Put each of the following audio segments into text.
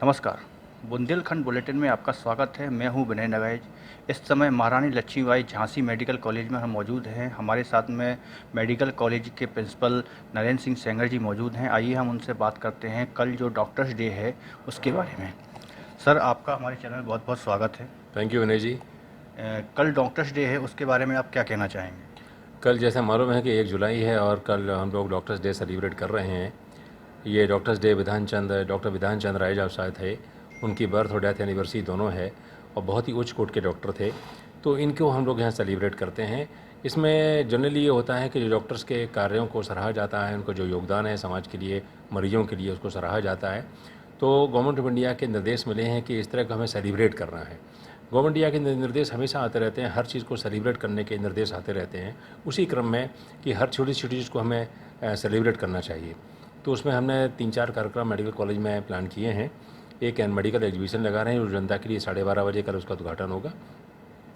नमस्कार। बुंदेलखंड बुलेटिन में आपका स्वागत है। मैं हूं विनय नवेज। इस समय महारानी लक्ष्मीबाई झांसी मेडिकल कॉलेज में हम मौजूद हैं। हमारे साथ में मेडिकल कॉलेज के प्रिंसिपल नरेंद्र सिंह सेंगर जी मौजूद हैं। आइए हम उनसे बात करते हैं कल जो डॉक्टर्स डे है उसके बारे में। सर, आपका हमारे चैनल में बहुत बहुत स्वागत है। थैंक यू विनय जी। कल डॉक्टर्स डे है, उसके बारे में आप क्या कहना चाहेंगे? कल जैसा मालूम है कि 1 जुलाई है और कल हम लोग डॉक्टर्स डे सेलिब्रेट कर रहे हैं। ये डॉक्टर्स डे डॉक्टर विधान चंद राय साहब थे, उनकी बर्थ और डेथ एनिवर्सरी दोनों है और बहुत ही उच्च कोटि के डॉक्टर थे, तो इनको हम लोग यहाँ सेलिब्रेट करते हैं। इसमें जनरली ये होता है कि जो डॉक्टर्स के कार्यों को सराहा जाता है, उनको जो योगदान है समाज के लिए, मरीजों के लिए, उसको सराहा जाता है। तो गवर्नमेंट ऑफ इंडिया के निर्देश मिले हैं कि इस तरह का हमें सेलिब्रेट करना है। गवर्नमेंट इंडिया के निर्देश हमेशा आते रहते हैं, हर चीज़ को सेलिब्रेट करने के निर्देश आते रहते हैं, उसी क्रम में कि हर छोटी छोटी चीज़ को हमें सेलिब्रेट करना चाहिए। तो उसमें हमने 3-4 कार्यक्रम मेडिकल कॉलेज में प्लान किए हैं। एक मेडिकल एग्जीबिशन लगा रहे हैं जो जनता के लिए 12:30 बजे कल उसका उद्घाटन होगा।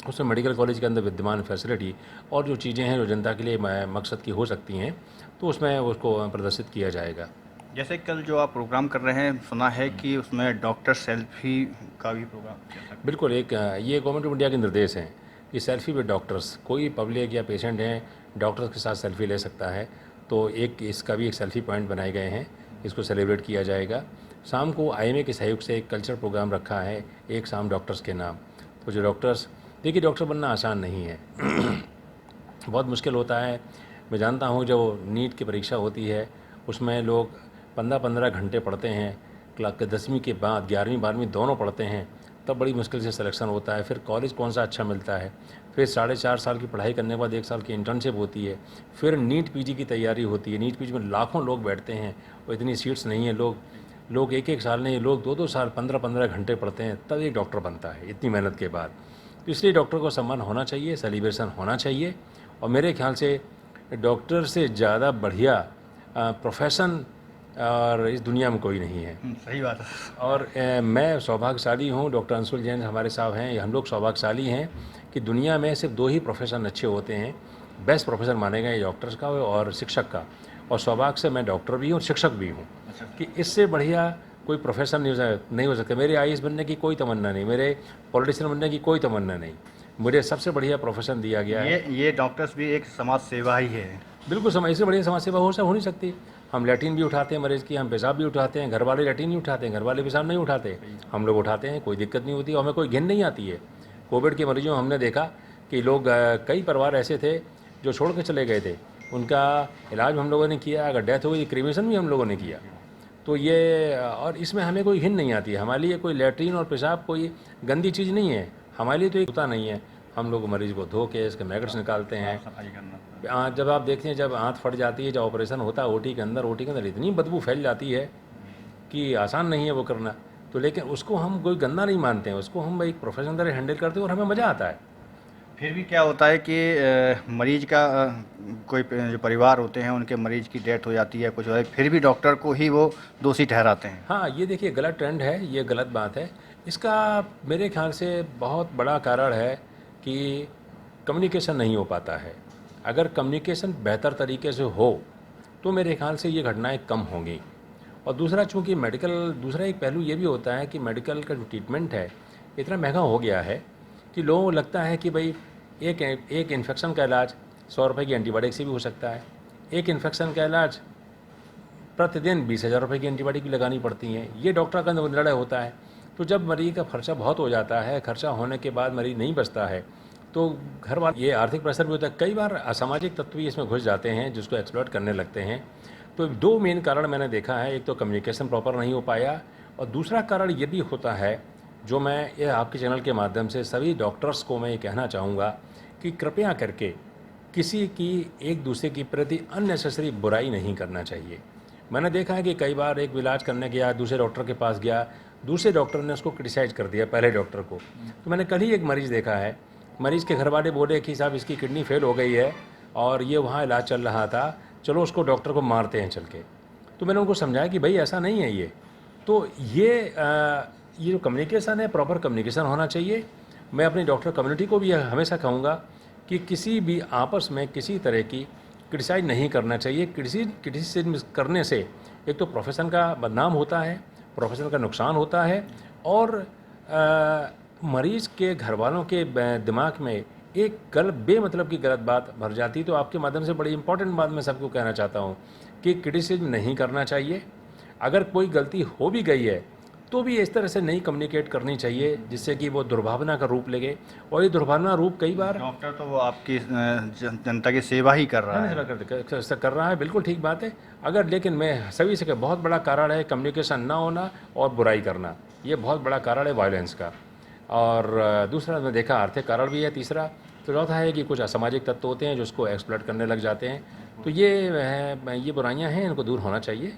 उसमें मेडिकल कॉलेज के अंदर विद्यमान फैसिलिटी और जो चीज़ें हैं जो जनता के लिए मकसद की हो सकती हैं, तो उसमें उसको प्रदर्शित किया जाएगा। जैसे कल जो आप प्रोग्राम कर रहे हैं, सुना है कि उसमें डॉक्टर सेल्फी का भी प्रोग्राम किया था। बिल्कुल, ये गवर्नमेंट ऑफ इंडिया के निर्देश हैं कि सेल्फी विद डॉक्टर्स, कोई पब्लिक या पेशेंट हैं डॉक्टर्स के साथ सेल्फी ले सकता है, तो इसका भी एक सेल्फी पॉइंट बनाए गए हैं, इसको सेलिब्रेट किया जाएगा। शाम को आईएमए के सहयोग से एक कल्चर प्रोग्राम रखा है, एक शाम डॉक्टर्स के नाम। तो जो डॉक्टर्स, देखिए डॉक्टर बनना आसान नहीं है बहुत मुश्किल होता है। मैं जानता हूँ जो नीट की परीक्षा होती है उसमें लोग 15-15 घंटे पढ़ते हैं, क्लास के 10वीं के बाद 11वीं 12वीं दोनों पढ़ते हैं, तब बड़ी मुश्किल से सिलेक्शन होता है। फिर कॉलेज कौन सा अच्छा मिलता है, फिर 4.5 साल की पढ़ाई करने के बाद 1 साल की इंटर्नशिप होती है, फिर नीट पीजी की तैयारी होती है। नीट पीजी में लाखों लोग बैठते हैं और इतनी सीट्स नहीं है। लोग 1-1 साल नहीं, लोग 2-2 साल 15-15 घंटे पढ़ते हैं, तब एक डॉक्टर बनता है इतनी मेहनत के बाद। तो इसलिए डॉक्टर को सम्मान होना चाहिए, सेलिब्रेशन होना चाहिए। और मेरे ख्याल से डॉक्टर से ज़्यादा बढ़िया प्रोफेशन और इस दुनिया में कोई नहीं है। सही बात है। और मैं सौभाग्यशाली हूँ, डॉक्टर अंशुल जैन हमारे साहब हैं, हम लोग सौभाग्यशाली हैं कि दुनिया में सिर्फ 2 ही प्रोफेशन अच्छे होते हैं, बेस्ट प्रोफेशन माने गए डॉक्टर्स का और शिक्षक का। और सौभाग्य से मैं डॉक्टर भी हूँ, शिक्षक भी हूँ, कि इससे बढ़िया कोई प्रोफेशन नहीं हो सकता। मेरे आईएएस बनने की कोई तमन्ना नहीं, मेरे पॉलिटिशियन बनने की कोई तमन्ना नहीं, मुझे सबसे बढ़िया प्रोफेशन दिया गया है। ये डॉक्टर्स भी एक समाज सेवा ही है। बिल्कुल, इससे बढ़िया समाज सेवा हो नहीं सकती। हम लैट्रिन भी उठाते हैं मरीज़ की, हम पेशाब भी उठाते हैं, घर वाले लैट्रिन नहीं उठाते हैं, घर वाले पेशाब नहीं उठाते, हम लोग उठाते हैं, कोई दिक्कत नहीं होती और हमें कोई घिन नहीं आती है। कोविड के मरीजों में हमने देखा कि लोग, कई परिवार ऐसे थे जो छोड़ के चले गए थे, उनका इलाज भी हम लोगों ने किया, अगर डेथ हो गई क्रीमेशन भी हम लोगों ने किया। तो ये, और इसमें हमें कोई घिन नहीं आती है। हमारे लिए कोई लैट्रिन और पेशाब कोई गंदी चीज़ नहीं है, हमारे लिए तो एक होता नहीं है। हम लोग मरीज़ को धो के इसके मैगट्स निकालते हैं। सफाई करना। जब आप देखते हैं, जब आँत फट जाती है, जब ऑपरेशन होता है ओटी के अंदर इतनी बदबू फैल जाती है कि आसान नहीं है वो करना। तो लेकिन उसको हम कोई गंदा नहीं मानते हैं, उसको हम एक प्रोफेशन तरह हैंडल करते हैं और हमें मज़ा आता है। फिर भी क्या होता है कि मरीज का कोई जो परिवार होते हैं उनके मरीज की डेथ हो जाती है, कुछ हो जाए, फिर भी डॉक्टर को ही वो दोषी ठहराते हैं। हाँ, ये देखिए गलत ट्रेंड है, ये गलत बात है। इसका मेरे ख्याल से बहुत बड़ा कारण है कि कम्युनिकेशन नहीं हो पाता है। अगर कम्युनिकेशन बेहतर तरीके से हो तो मेरे ख्याल से ये घटनाएं कम होंगी। और दूसरा, चूँकि दूसरा एक पहलू ये भी होता है कि मेडिकल का जो ट्रीटमेंट है इतना महंगा हो गया है कि लोगों को लगता है कि भाई एक इन्फेक्शन का इलाज 100 रुपये की एंटीबायोटिक से भी हो सकता है। एक इन्फेक्शन का इलाज प्रतिदिन 20,000 रुपये की एंटीबायोटिक भी लगानी पड़ती हैं। ये डॉक्टर का निर्णय होता है। तो जब मरीज़ का खर्चा बहुत हो जाता है, खर्चा होने के बाद मरीज़ नहीं बचता है, तो घर वाले, ये आर्थिक प्रेशर भी होता है। कई बार असामाजिक तत्व भी इसमें घुस जाते हैं जिसको एक्सप्लॉइट करने लगते हैं। तो 2 मेन कारण मैंने देखा है, एक तो कम्युनिकेशन प्रॉपर नहीं हो पाया और दूसरा कारण ये भी होता है, जो मैं ये आपके चैनल के माध्यम से सभी डॉक्टर्स को मैं ये कहना चाहूँगा कि कृपया करके किसी की एक दूसरे के प्रति अननेसेसरी बुराई नहीं करना चाहिए। मैंने देखा है कि कई बार एक इलाज करने गया, दूसरे डॉक्टर के पास गया, दूसरे डॉक्टर ने उसको क्रिटिसाइज़ कर दिया पहले डॉक्टर को। तो मैंने कल ही एक मरीज़ देखा है, मरीज़ के घर वाले बोले कि साहब इसकी किडनी फेल हो गई है और ये वहाँ इलाज चल रहा था, चलो उसको डॉक्टर को मारते हैं चल के। तो मैंने उनको समझाया कि भाई ऐसा नहीं है ये। तो ये जो कम्युनिकेशन है, प्रॉपर कम्युनिकेशन होना चाहिए। मैं अपनी डॉक्टर कम्युनिटी को भी हमेशा कहूँगा कि किसी भी आपस में किसी तरह की क्रिटिसाइज नहीं करना चाहिए। क्रिटिसिज्म करने से एक तो प्रोफेशन का बदनाम होता है, प्रोफेशनल का नुकसान होता है और मरीज़ के घर वालों के दिमाग में एक बेमतलब की गलत बात भर जाती है। तो आपके माध्यम से बड़ी इंपॉर्टेंट बात मैं सबको कहना चाहता हूँ कि क्रिटिसिज्म नहीं करना चाहिए। अगर कोई गलती हो भी गई है तो भी इस तरह से नहीं कम्युनिकेट करनी चाहिए जिससे कि वो दुर्भावना का रूप लेगे, और ये दुर्भावना रूप कई बार डॉक्टर तो वो आपकी जनता की सेवा ही कर रहा है। कर रहा है, बिल्कुल ठीक बात है। अगर लेकिन मैं सभी से बहुत बड़ा कारण है कम्युनिकेशन ना होना और बुराई करना, ये बहुत बड़ा कारण है वायलेंस का। और दूसरा मैं देखा आर्थिक कारण भी है तीसरा। तो चौथा है कि कुछ असामाजिक तत्व होते हैं जो उसको एक्सप्लॉइट करने लग जाते हैं। तो ये बुराइयां हैं, इनको दूर होना चाहिए।